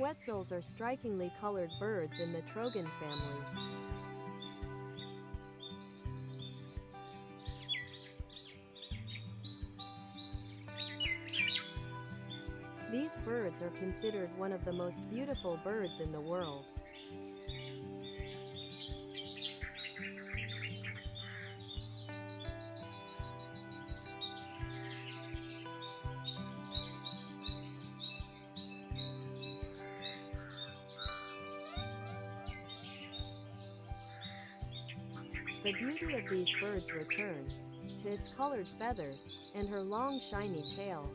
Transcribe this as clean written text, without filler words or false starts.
Quetzals are strikingly colored birds in the Trogon family. These birds are considered one of the most beautiful birds in the world. The beauty of these birds returns to its colored feathers and her long shiny tail.